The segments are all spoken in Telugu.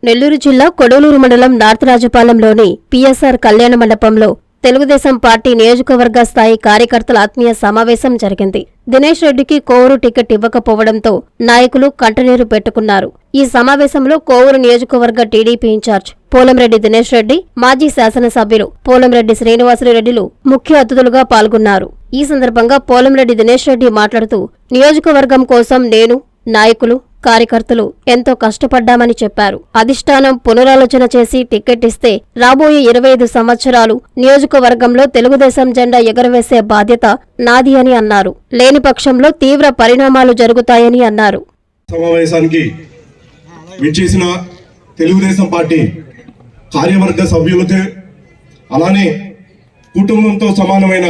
నెల్లూరు జిల్లా కొడవలూరు మండలం నార్త్ రాజపాలెంలోని పిఎస్ఆర్ కళ్యాణ మండపంలో తెలుగుదేశం పార్టీ నియోజకవర్గ స్థాయి కార్యకర్తల ఆత్మీయ సమావేశం జరిగింది. దినేష్ రెడ్డికి కోవూరు టికెట్ ఇవ్వకపోవడంతో నాయకులు కంటనీరు పెట్టుకున్నారు. ఈ సమావేశంలో కోవూరు నియోజకవర్గ టీడీపీ ఇన్ఛార్జ్ పోలంరెడ్డి దినేష్ రెడ్డి, మాజీ శాసనసభ్యులు పోలంరెడ్డి శ్రీనివాసరెడ్డిలు ముఖ్య అతిథులుగా పాల్గొన్నారు. ఈ సందర్భంగా పోలంరెడ్డి దినేష్ రెడ్డి మాట్లాడుతూ నియోజకవర్గం కోసం నేను, నాయకులు, కార్యకర్తలు ఎంతో కష్టపడ్డామని చెప్పారు. అధిష్టానం పునరాలోచన చేసి టికెట్ ఇస్తే రాబోయే 25 సంవత్సరాలు నియోజకవర్గంలో తెలుగుదేశం జెండా ఎగరవేసే బాధ్యత నాది అని అన్నారు. లేని పక్షంలో తీవ్ర పరిణామాలు జరుగుతాయని అన్నారు. సమావేశానికి విచ్చేసిన తెలుగుదేశం పార్టీ కార్యవర్గ సభ్యులతో అలానే కుటుంబంతో సమానమైన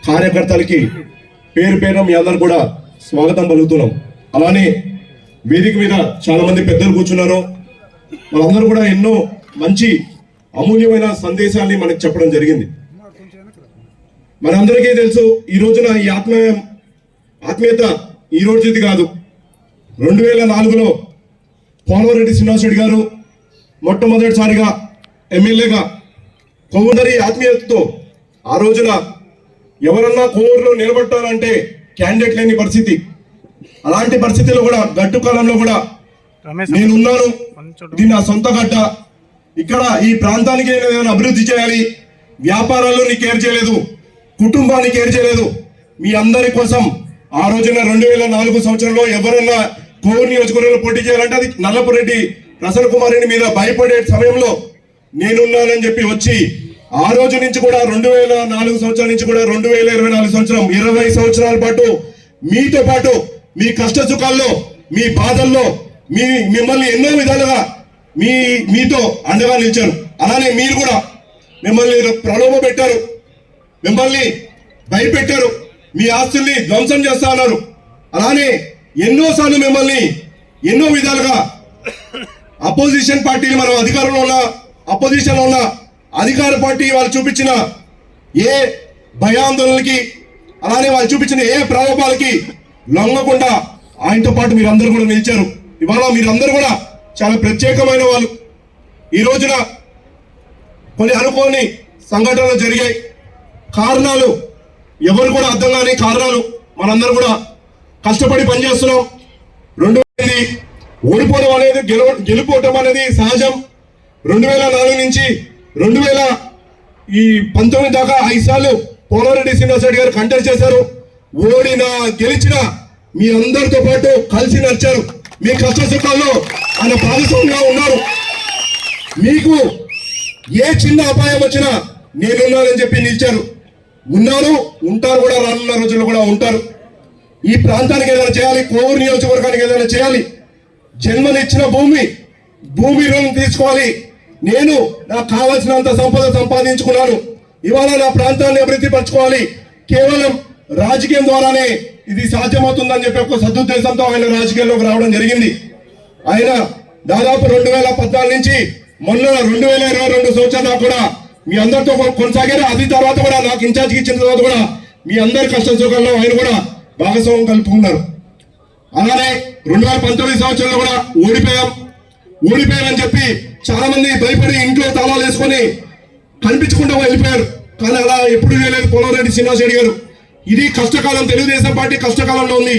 కార్యకర్తలకి పేరు పేరు మీ అందరు కూడా స్వాగతం పలుకుతున్నాం. అలానే వేదిక మీద చాలా మంది పెద్దలు కూర్చున్నారు. వాళ్ళందరూ కూడా ఎన్నో మంచి అమూల్యమైన సందేశాన్ని మనకు చెప్పడం జరిగింది. మనందరికీ తెలుసు, ఈ రోజున ఈ ఆత్మీయత ఈ రోజుది కాదు. 2004లో పోలంరెడ్డి శ్రీనివాసరెడ్డి గారు మొట్టమొదటిసారిగా ఎమ్మెల్యేగా కొవ్వూరి ఆత్మీయతతో ఆ రోజున ఎవరన్నా కొవ్వూరులో నిలబట్టాలంటే క్యాండిడేట్ లేని పరిస్థితి. అలాంటి పరిస్థితుల్లో కూడా గడ్డు కాలంలో కూడా నేనున్నాను, దీన్ని నా సొంత గడ్డ, ఇక్కడ ఈ ప్రాంతానికి ఏదైనా అభివృద్ధి చేయాలి, వ్యాపారాల్లో నీ కేర్ చేయలేదు, కుటుంబాన్ని కేర్ చేయలేదు, మీ అందరి కోసం ఆ రోజున 2004 సంవత్సరంలో ఎవరన్నా కోవూరు నియోజకవర్గంలో పోటీ చేయాలంటే అది నల్లపురెడ్డి ప్రసన్న కుమార్ రెడ్డి మీద భయపడే సమయంలో నేనున్నానని చెప్పి వచ్చి ఆ రోజు నుంచి కూడా 2004 సంవత్సరాల నుంచి కూడా 2024 సంవత్సరం 20 సంవత్సరాల పాటు మీతో పాటు మీ కష్ట సుఖాల్లో, మీ బాధల్లో మిమ్మల్ని ఎన్నో విధాలుగా మీతో అండగా నిలిచారు. అలానే మీరు కూడా మిమ్మల్ని ప్రలోభ పెట్టారు, మిమ్మల్ని భయపెట్టారు, మీ ఆస్తుల్ని ధ్వంసం చేస్తా అన్నారు. అలానే ఎన్నోసార్లు మిమ్మల్ని ఎన్నో విధాలుగా అపోజిషన్ పార్టీలు, మనం అధికారంలో ఉన్న అపోజిషన్లో ఉన్న అధికార పార్టీ వాళ్ళు చూపించిన ఏ భయాందోళనకి, అలానే వాళ్ళు చూపించిన ఏ ప్రలోభాలకి లొంగకుండా ఆయనతో పాటు మీరందరూ కూడా నిలిచారు. ఇవాళ మీరందరూ కూడా చాలా ప్రత్యేకమైన వాళ్ళు. ఈ రోజున కొన్ని అనుకోని సంఘటనలు జరిగాయి. కారణాలు ఎవరు కూడా అర్థం కాని కారణాలు. మనందరూ కూడా కష్టపడి పనిచేస్తున్నాం. రెండవది ఓడిపోవడం అనేది గెలుపోవటం అనేది సహజం. 2004 నుంచి 2019 దాకా 5 సార్లు పోలంరెడ్డి శ్రీనివాసరెడ్డి గారు కంటెస్ట్ చేశారు. ఓడినా గెలిచినా మీ అందరితో పాటు కలిసి నడిచారు. మీ కష్ట సుఖాల్లో ఆయన భాగస్వామిగా ఉన్నారు. మీకు ఏ చిన్న అపాయం వచ్చినా నేనున్నానని చెప్పి నిలిచారు. ఉన్నారు, ఉంటారు కూడా, రానున్న రోజుల్లో కూడా ఉంటారు. ఈ ప్రాంతానికి ఏదైనా చేయాలి, కోవూరు నియోజకవర్గానికి ఏదైనా చేయాలి, జన్మనిచ్చిన భూమి రుణం తీసుకోవాలి. నేను నాకు కావాల్సినంత సంపద సంపాదించుకున్నాను. ఇవాళ నా ప్రాంతాన్ని అభివృద్ధి పరచుకోవాలి. కేవలం రాజకీయం ద్వారానే ఇది సాధ్యమవుతుందని చెప్పి ఒక సదుద్దేశంతో ఆయన రాజకీయాల్లోకి రావడం జరిగింది. ఆయన దాదాపు 2014 నుంచి మొన్న 2022 సంవత్సరాలు కూడా మీ అందరితో కొనసాగారు. అది తర్వాత కూడా నాకు ఇన్ఛార్జ్కి ఇచ్చిన తర్వాత కూడా మీ అందరి కష్ట సుఖాల్లో ఆయన కూడా భాగస్వామ్యం కలుపుకున్నారు. అలానే 2019 సంవత్సరంలో కూడా ఓడిపోయామని చెప్పి చాలా మంది భయపడి ఇంట్లో తాళాలు వేసుకొని కనిపించకుండా వెళ్ళిపోయారు. కానీ అలా ఎప్పుడు చేయలేదు పోలంరెడ్డి శ్రీనివాసరెడ్డి గారు. ఇది కష్టకాలం, తెలుగుదేశం పార్టీ కష్టకాలంలో ఉంది.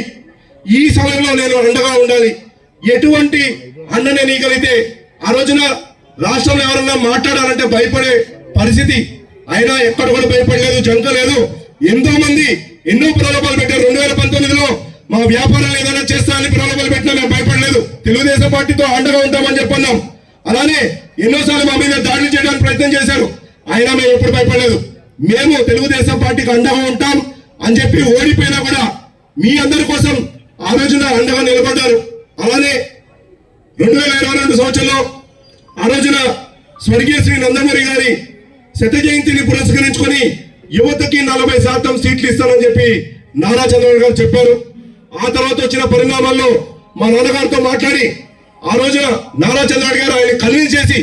ఈ సమయంలో నేను అండగా ఉండాలి. ఎటువంటి అండనే నీగలిగితే ఆ రోజున రాష్ట్రంలో ఎవరన్నా మాట్లాడాలంటే భయపడే పరిస్థితి. అయినా ఎక్కడ కూడా భయపడలేదు, జంకలేదు. ఎంతో మంది ఎన్నో ప్రలోభాలు పెట్టారు. 2019లో మా వ్యాపారాలు ఏదైనా చేస్తానని ప్రలోభాలు పెట్టినా మేము భయపడలేదు. తెలుగుదేశం పార్టీతో అండగా ఉంటామని చెప్పన్నాం. అలానే ఎన్నోసార్లు మా మీద దాడులు చేయడానికి ప్రయత్నం చేశారు. అయినా మేము ఎప్పుడు భయపడలేదు. మేము తెలుగుదేశం పార్టీకి అండగా ఉంటాం అని చెప్పి ఓడిపోయినా కూడా మీ అందరి కోసం ఆ రోజున అండగా నిలబడ్డారు. అలానే 2022 సంవత్సరంలో ఆ రోజున స్వర్గీయ శ్రీ నందమూరి గారి శత జయంతిని పురస్కరించుకొని యువతకి 40% సీట్లు ఇస్తానని చెప్పి నారా చంద్రబాబు గారు చెప్పారు. ఆ తర్వాత వచ్చిన పరిణామాల్లో మా నాన్నగారితో మాట్లాడి ఆ రోజున నారా చంద్రబాబు గారు ఆయన కన్విన్స్ చేసి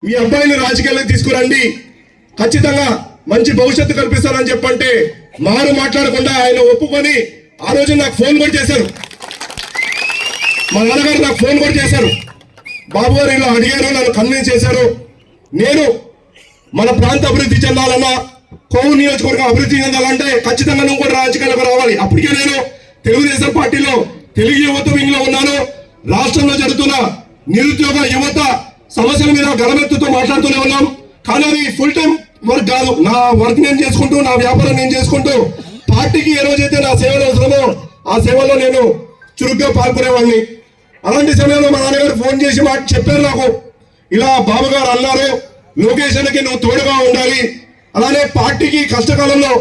మీ అబ్బాయిని రాజకీయాలకు తీసుకురండి, ఖచ్చితంగా మంచి భవిష్యత్తు కల్పిస్తానని చెప్పంటే మాట్లాడకుండా ఆయన ఒప్పుకొని ఆ రోజు నాకు ఫోన్ కూడా చేశారు. మా నాన్నగారు నాకు ఫోన్ కూడా చేశారు. బాబు గారు ఇలా అడిగారు, నన్ను కన్విన్స్ చేశారు. నేను మన ప్రాంత అభివృద్ధి చెందాలన్నా, కోవూరు నియోజకవర్గం అభివృద్ధి చెందాలంటే ఖచ్చితంగా నువ్వు కూడా రాజకీయాలకు రావాలి. అప్పటికే నేను తెలుగుదేశం పార్టీలో తెలుగు యువత వింగ్ లో ఉన్నాను. రాష్ట్రంలో జరుగుతున్న నిరుద్యోగ యువత సమస్యల మీద గలమెత్తుతో మాట్లాడుతూనే ఉన్నాం. కానీ అది ఫుల్ టైం వర్క్ కాదు. నా వర్క్ నేను చేసుకుంటూ, నా వ్యాపారం నేను చేసుకుంటూ, పార్టీకి ఏ రోజైతే నా సేవలు అవసరమో ఆ సేవల్లో నేను చురుగ్గా పాల్గొనేవాడిని. అలాంటి సమయంలో మా నాన్నగారు ఫోన్ చేసి మాట చెప్పారు నాకు, ఇలా బాబు గారు అన్నారు, లోకేష్ అన్నకి నువ్వు తోడుగా ఉండాలి. అలానే పార్టీకి కష్టకాలంలో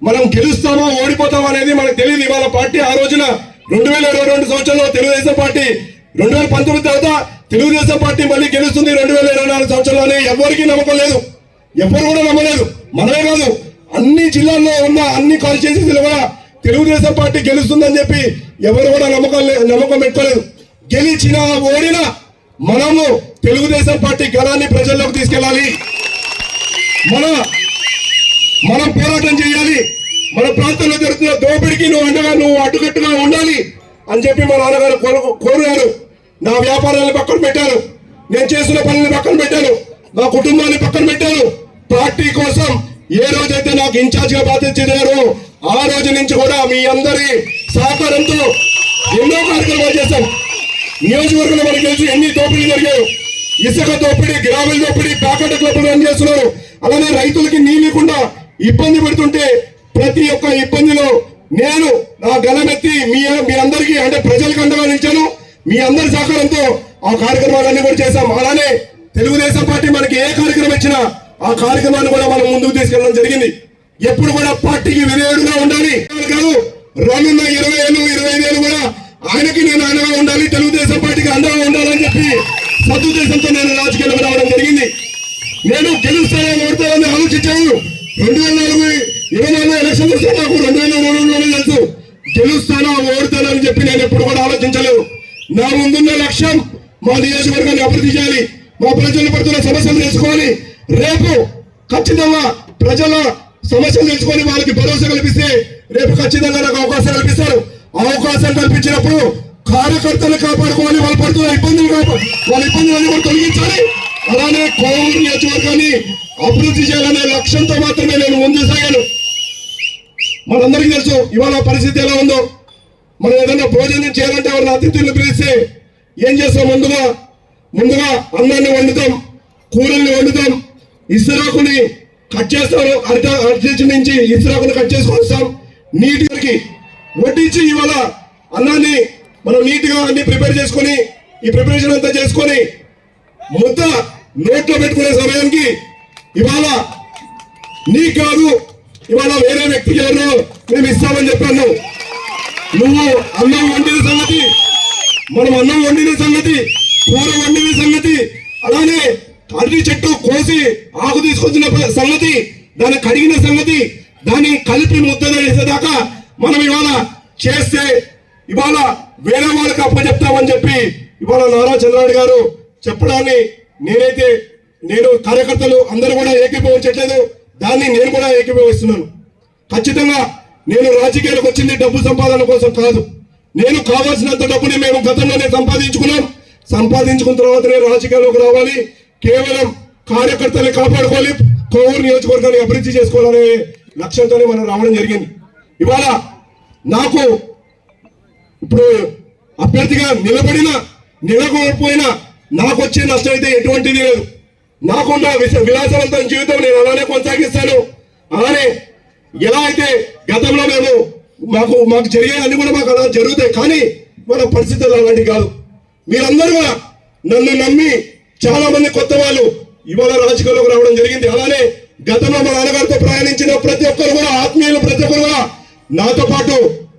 మనం గెలుస్తామా ఓడిపోతామా అనేది మనకు తెలియదు. ఇవాళ పార్టీ ఆ రోజున 2022 సంవత్సరంలో తెలుగుదేశం పార్టీ 2019 తర్వాత తెలుగుదేశం పార్టీ మళ్ళీ గెలుస్తుంది 2024 సంవత్సరంలోనే ఎవరికి నమ్మకం లేదు, ఎవరు కూడా నమ్మలేదు. మనమే కాదు, అన్ని జిల్లాల్లో ఉన్న అన్ని కాన్స్టిట్యూన్సీలు కూడా తెలుగుదేశం పార్టీ గెలుస్తుందని చెప్పి ఎవరు కూడా నమ్మకం పెట్టుకోలేదు. గెలిచినా ఓడినా మనము తెలుగుదేశం పార్టీ గణాన్ని ప్రజల్లోకి తీసుకెళ్ళాలి. మనం పోరాటం చేయాలి. మన ప్రాంతంలో జరుగుతున్న దోపిడికి నువ్వు అడ్డుకట్టుగా ఉండాలి అని చెప్పి మా నాన్నగారు కోరారు. నా వ్యాపారాన్ని పక్కన పెట్టాను, నేను చేస్తున్న పనులను పక్కన పెట్టాను, నా కుటుంబాన్ని పక్కన పెట్టాను. పార్టీ కోసం ఏ రోజైతే నాకు ఇన్ఛార్జ్ గా బాధ్యత చేశారో ఆ రోజు నుంచి కూడా మీ అందరి సహకారంతో ఎన్నో కార్యక్రమాలు చేశాం. నియోజకవర్గంలో మనకు తెలుసు ఎన్ని దోపిడీ జరిగాయి. ఇసుక దోపిడీ, గ్రామీణ దోపిడీ, ప్యాకెట్ క్లబ్లు రన్ చేస్తున్నారు. అలానే రైతులకి నీళ్ళకుండా ఇబ్బంది పెడుతుంటే ప్రతి ఒక్క ఇబ్బందిలో నేను నా గలమెత్తి మీ అందరికీ అంటే ప్రజలకు అండగా నిలిచాను. మీ అందరి సహకారంతో ఆ కార్యక్రమాలన్నీ కూడా చేశాం. అలానే తెలుగుదేశం పార్టీ మనకి ఏ కార్యక్రమం ఇచ్చినా ఆ కార్యక్రమాన్ని కూడా మనం ముందుకు తీసుకెళ్ళడం జరిగింది. ఎప్పుడు కూడా పార్టీకి విధేయుడుగా ఉండాలి కాదు, రానున్న 20 ఏళ్ళు 25 ఏళ్ళు కూడా ఆయనకి నేను అండగా ఉండాలి, తెలుగుదేశం పార్టీకి అండగా ఉండాలని చెప్పి సదుద్దేశంతో నేను రాజకీయాలకు రావడం జరిగింది. నేను గెలుస్తానని ఓడతానని ఆలోచించాను. 2024 ఎలక్షన్ వస్తే నాకు 2023 తెలుసు గెలుస్తానా ఓడతానా అని చెప్పి నేను ఎప్పుడు కూడా ఆలోచించలేదు. నా ముందున్న లక్ష్యం మా నియోజకవర్గాన్ని అభివృద్ధి చేయాలి, మా ప్రజలు పడుతున్న సమస్యలు తెలుసుకోవాలి. రేపు ఖచ్చితంగా ప్రజల సమస్యలు తెలుసుకొని వాళ్ళకి భరోసా కల్పిస్తే రేపు ఖచ్చితంగా నాకు అవకాశం కల్పిస్తారు. అవకాశం కల్పించినప్పుడు కార్యకర్తలు కాపాడుకోవాలి, వాళ్ళు పడుతున్న వాళ్ళ ఇబ్బందులన్నీ కూడా తొలగించాలి. అలానే కోవూరు నియోజకవర్గాన్ని అభివృద్ధి చేయాలనే లక్ష్యంతో మాత్రమే నేను ముందుకు సాగాను. మనందరికీ తెలుసు ఇవాళ పరిస్థితి ఎలా ఉందో. మనం ఏదైనా భోజనం చేయాలంటే ఎవరిని అతిథులను పిలిస్తే ఏం చేస్తాం? ముందుగా అన్నాన్ని వండుతాం, కూరల్ని వండుతాం, ఇసురాకుని కట్ చేస్తాం, అరిచి నుంచి ఇసురాకుని కట్ చేసుకొని వస్తాం, నీటికి వడ్డించి ఇవాళ అన్నాన్ని మనం నీట్గా అన్ని ప్రిపేర్ చేసుకొని ఈ ప్రిపరేషన్ అంతా చేసుకొని ముద్ద నోట్లో పెట్టుకునే సమయానికి ఇవాళ నీకు కాదు, ఇవాళ వేరే వ్యక్తికి ఎవరు మేము ఇస్తామని చెప్పాను. నువ్వు అన్నం వండిన సంగతి, మనం అన్నం వండిన సంగతి, కూర వండిన సంగతి, అలానే అరటి చెట్టు కోసి ఆకు తీసుకొచ్చిన సంగతి, దాన్ని కడిగిన సంగతి, దాన్ని కలిపి ముద్ద చేసేదాకా మనం ఇవాళ చేస్తే ఇవాళ వేరే వాళ్ళకి అప్పచెప్తామని చెప్పి ఇవాళ నారా చంద్రబాబు గారు చెప్పడాన్ని నేను కార్యకర్తలు అందరూ కూడా ఏకీభవించట్లేదు. దాన్ని నేను కూడా ఏకీభవిస్తున్నాను. ఖచ్చితంగా నేను రాజకీయాలకు వచ్చింది డబ్బు సంపాదన కోసం కాదు. నేను కావాల్సినంత డబ్బుని మేము గతంలోనే సంపాదించుకున్న తర్వాతనే రాజకీయాల్లోకి రావాలి. కేవలం కార్యకర్తల్ని కాపాడుకోవాలి, కోవూరు నియోజకవర్గాన్ని అభివృద్ధి చేసుకోవాలనే లక్ష్యంతోనే మనం రావడం జరిగింది. ఇవాళ నాకు ఇప్పుడు అభ్యర్థిగా నిలబడిపోయినా నాకు వచ్చే నష్టం అయితే ఎటువంటిది లేదు. నాకున్న విలాసవంతమైన జీవితం నేను అలానే కొనసాగిస్తాను. అలానే ఎలా అయితే గతంలో మాకు జరిగేవన్నీ కూడా మాకు అలా జరుగుతాయి. కానీ మన పరిస్థితులు అలాంటివి కాదు. మీరందరూ కూడా నన్ను నమ్మి చాలా మంది కొత్త వాళ్ళు ఇవాళ రాజకీయాల్లోకి రావడం జరిగింది. అలానే గతంలో మా నాన్నగారితో ప్రయాణించిన ప్రతి ఒక్కరు కూడా ఆత్మీయులు ప్రతి ఒక్కరు కూడా నాతో పాటు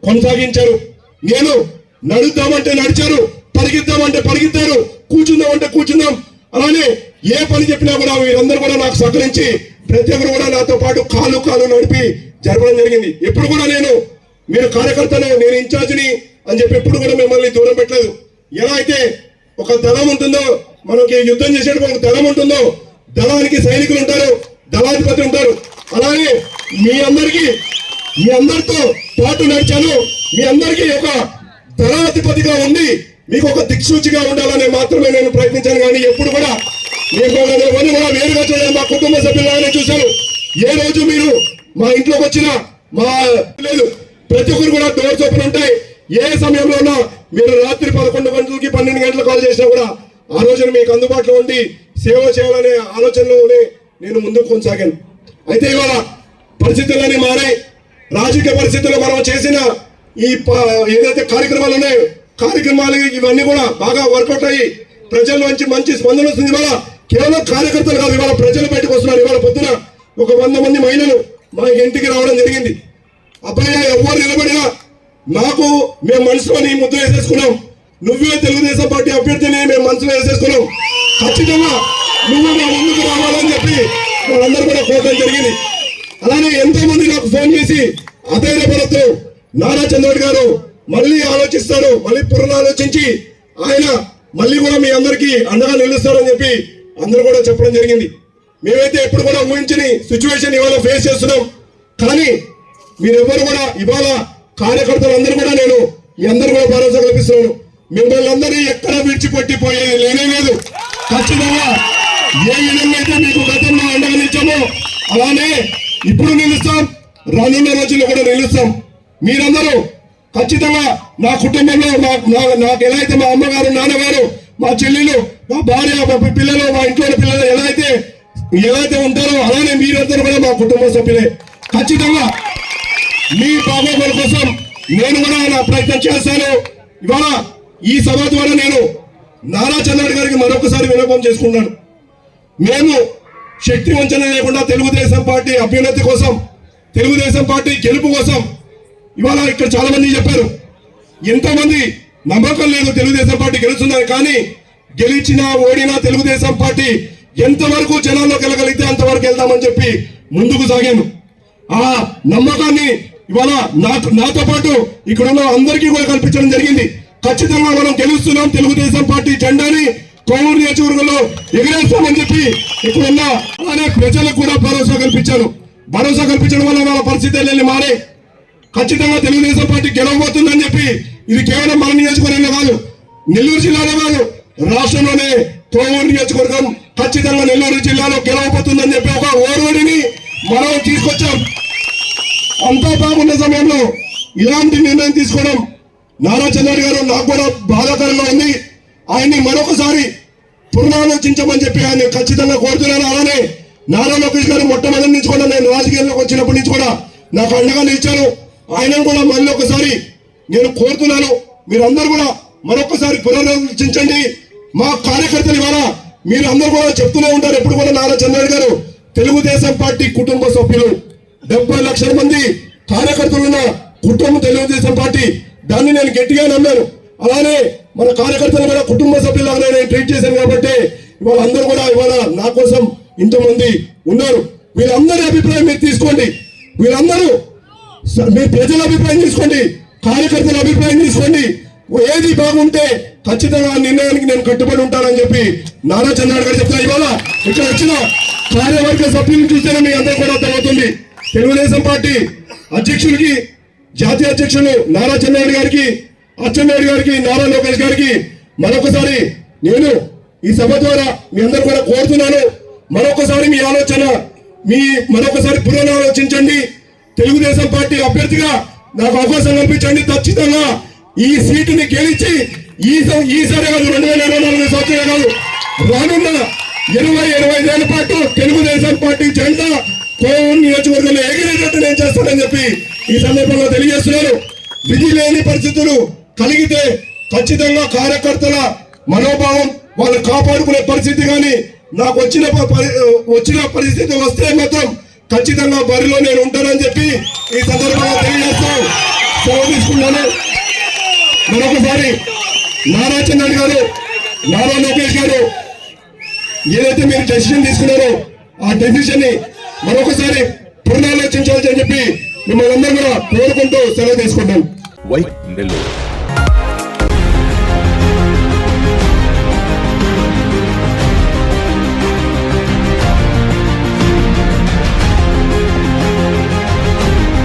కొనసాగించారు. నేను నడుద్దామంటే నడిచారు, పరిగెత్తామంటే పరిగెత్తారు, కూర్చుందామంటే కూర్చుందాం. అలానే ఏ పని చెప్పినా కూడా వీరందరూ కూడా నాకు సహకరించి ప్రతి ఒక్కరు కూడా నాతో పాటు కాలు నడిపి జరపడం జరిగింది. ఎప్పుడు కూడా మీరు కార్యకర్తలు, నేను ఇన్ఛార్జిని అని చెప్పి ఎప్పుడు కూడా మిమ్మల్ని దూరం పెట్టలేదు. ఎలా అయితే ఒక దళం ఉంటుందో, మనకి యుద్ధం చేసేటప్పుడు ఒక దళం ఉంటుందో, దళానికి సైనికులు ఉంటారు, దళాధిపతి ఉంటారు. అలాగే మీ అందరితో పాటు నడిచాను. మీ అందరికీ ఒక దళాధిపతిగా ఉండి మీకు ఒక దిక్సూచిగా ఉండాలని మాత్రమే నేను ప్రయత్నించాను. కానీ ఎప్పుడు కూడా నేను కూడా వేరుగా చూడాలి. మా కుటుంబ సభ్యులు చూశాను. ఏ రోజు మీరు మా ఇంట్లోకి వచ్చినా మా లేదు, ప్రతి ఒక్కరు కూడా డోర్స్ ఓపెన్ ఉంటాయి. ఏ సమయంలో ఉన్నా మీరు రాత్రి 11 గంటలకి 12 గంటలకు కాల్ చేసినా కూడా ఆ రోజున మీకు అందుబాటులో ఉండి సేవ చేయాలనే ఆలోచనలోనే నేను ముందుకు కొనసాగాను. అయితే ఇవాళ పరిస్థితులన్నీ మారాయి. రాజకీయ పరిస్థితుల్లో మనం చేసిన ఈ ఏదైతే కార్యక్రమాలు ఉన్నాయో కార్యక్రమాలు ఇవన్నీ కూడా బాగా వర్కౌట్ అయ్యి ప్రజల నుంచి మంచి స్పందన వస్తుంది. ఇవాళ కేవలం కార్యకర్తలు కాదు, ఇవాళ ప్రజలు బయటకు వస్తున్నారు. ఇవాళ పొద్దున ఒక 100 మంది మహిళలు మా ఇంటికి రావడం జరిగింది. అబ్బాయి ఎవరు నిలబడినా నాకు మేము మనసులోని ముద్ర వేసేసుకున్నాం. నువ్వే తెలుగుదేశం పార్టీ అభ్యర్థిని మేము మనసులో వేసేసుకున్నాం. ఖచ్చితంగా నువ్వు మా ముందుకు రావాలని చెప్పి వాళ్ళందరూ కూడా కోరడం జరిగింది. అలానే ఎంతో మంది నాకు ఫోన్ చేసి అధైర్యపడద్దు, నారా చంద్రబాబు గారు మళ్ళీ ఆలోచిస్తారు, మళ్ళీ పునరాలోచించి ఆయన మళ్ళీ కూడా మీ అందరికీ అండగా నిలుస్తారని చెప్పి అందరూ కూడా చెప్పడం జరిగింది. మేమైతే ఎప్పుడు కూడా ఊహించని సిచ్యువేషన్ ఇవాళ ఫేస్ చేస్తున్నాం. కానీ మీరెవరు కూడా ఇవాళ కార్యకర్తలందరూ కూడా నేను మీ అందరూ కూడా భరోసా కల్పిస్తున్నాను. మిమ్మల్ని అందరినీ ఎక్కడ విడిచిపెట్టిపోయేది లేనే లేదు. ఖచ్చితంగా ఏ విధంగా అయితే మీకు గతంలో అండగా నిలిచామో అలానే ఇప్పుడు నిలుస్తాం, రానున్న రోజుల్లో కూడా నిలుస్తాం. మీరందరూ ఖచ్చితంగా నా కుటుంబంలో నాకు ఎలా అయితే మా అమ్మగారు, నాన్నగారు, మా చెల్లెలు, మా భార్య, మా పిల్లలు, మా ఇంట్లో పిల్లలు ఎలా అయితే ఉంటారో అలానే మీరందరూ కూడా మా కుటుంబ సభ్యులే. ఖచ్చితంగా మీ బాగోగుల కోసం నేను కూడా నా ప్రయత్నం చేస్తాను. ఇవాళ ఈ సభ ద్వారా నేను నారా చంద్రబాబు గారికి మరొకసారి విన్నపం చేసుకున్నాను. మేము శక్తి వంచన లేకుండా తెలుగుదేశం పార్టీ అభ్యున్నతి కోసం, తెలుగుదేశం పార్టీ గెలుపు కోసం ఇవాళ ఇక్కడ చాలా మంది చెప్పారు. ఎంతమంది నమ్మకం లేదు తెలుగుదేశం పార్టీ గెలుస్తుందని. కానీ గెలిచినా ఓడినా తెలుగుదేశం పార్టీ ఎంతవరకు జనాల్లోకి వెళ్ళగలిగితే అంతవరకు వెళ్దామని చెప్పి ముందుకు సాగాను. ఆ నమ్మకాన్ని ఇవాళ నాతో పాటు ఇక్కడ ఉన్న అందరికీ కూడా కల్పించడం జరిగింది. ఖచ్చితంగా మనం గెలుస్తున్నాం. తెలుగుదేశం పార్టీ జెండాని కోవూరు నియోజకవర్గంలో ఎగిరేస్తామని చెప్పి ఇప్పుడున్న అలానే ప్రజలకు కూడా భరోసా కల్పించాను. భరోసా కల్పించడం వల్ల వాళ్ళ పరిస్థితులు మారే. ఖచ్చితంగా తెలుగుదేశం పార్టీ గెలవబోతుందని చెప్పి ఇది కేవలం మన నియోజకవర్గంలో కాదు, నెల్లూరు జిల్లాలో కాదు, రాష్ట్రంలోనే కోవూరు నియోజకవర్గం ఖచ్చితంగా నెల్లూరు జిల్లాలో గెలవబోతుందని చెప్పి ఒక ఓర్వడిని మనం తీసుకొచ్చాం. అంతా బాగున్న సమయంలో ఇలాంటి నిర్ణయం తీసుకోవడం నారా చంద్రబాబు గారు నాకు కూడా బాధాకరంగా ఉంది. ఆయన్ని మరొకసారి పునరాలోచించమని చెప్పి ఆయన ఖచ్చితంగా కోరుతున్నాను. అలానే నారా లోకేష్ గారు మొట్టమొదటి నుంచి కూడా నేను రాజకీయాల్లోకి వచ్చినప్పటి నుంచి కూడా నాకు అండగా నిలిచాను. ఆయనను కూడా మళ్ళీ ఒకసారి నేను కోరుతున్నాను. మీరందరూ కూడా మరొకసారి పునరాలోచించండి. మా కార్యకర్తలు ఇవాళ మీరు అందరూ కూడా చెప్తూనే ఉంటారు ఎప్పుడు కూడా నారా చంద్రబాబు గారు తెలుగుదేశం పార్టీ కుటుంబ సభ్యులు 70 లక్షల మంది కార్యకర్తలున్న కుటుంబం తెలుగుదేశం పార్టీ. దాన్ని నేను గట్టిగా నమ్మాను. అలానే మన కార్యకర్తలు కూడా కుటుంబ సభ్యులాగానే నేను ట్రీట్ చేశాను. కాబట్టి ఇవాళ అందరూ కూడా ఇవాళ నా కోసం ఇంతమంది ఉన్నారు. వీళ్ళందరి అభిప్రాయం మీరు తీసుకోండి. వీళ్ళందరూ మీ ప్రజల అభిప్రాయం తీసుకోండి, కార్యకర్తల అభిప్రాయం తీసుకోండి. ఏది బాగుంటే ఖచ్చితంగా నిర్ణయానికి నేను కట్టుబడి ఉంటానని చెప్పి నారా చంద్రబాబు గారు చెప్తారు. ఇవాళ ఇక్కడ వచ్చిన కార్యవర్గ సభ్యులను చూస్తేనే మీ అందరూ కూడా అర్థమవుతుంది. తెలుగుదేశం పార్టీ అధ్యక్షుడికి, జాతీయ అధ్యక్షులు నారా చంద్రబాబు గారికి, అచ్చెన్నాయుడు గారికి, నారా లోకేష్ గారికి మరొకసారి నేను ఈ సభ ద్వారా మీ అందరూ కూడా కోరుతున్నాను. మరొకసారి మీ ఆలోచన మరొకసారి పునరాలోచించండి. తెలుగుదేశం పార్టీ అభ్యర్థిగా నాకు అవకాశం కల్పించండి. ఖచ్చితంగా ఈ సీటుని గెలిచి ఈసారి కాదు, 2024 సంవత్సరం కాదు, రానున్న 20-25 ఏళ్ల పాటు తెలుగుదేశం పార్టీ జెండా కోవూరు నియోజకవర్గంలో ఎగిరేటట్టు నేను చేస్తానని చెప్పి ఈ సందర్భంగా తెలియజేస్తున్నాను. విధి లేని పరిస్థితులు కలిగితే ఖచ్చితంగా కార్యకర్తల మనోభావం వాళ్ళు కాపాడుకునే పరిస్థితి కానీ నాకు వచ్చిన పరిస్థితి వస్తే మాత్రం ఖచ్చితంగా బరిలో నేను ఉంటానని చెప్పి ఈ సందర్భంగా తెలియజేస్తూ సెలవు తీసుకున్నాను. మరొకసారి నారా చంద్రబాబు గారు, నారా లోకేష్ గారు ఏదైతే మీరు డెసిషన్ తీసుకున్నారో ఆ డెసిషన్ ని మరొకసారి పునరాలోచించాలని చెప్పి మిమ్మల్ని అందరూ కూడా కోరుకుంటూ సెలవు తీసుకుంటాను.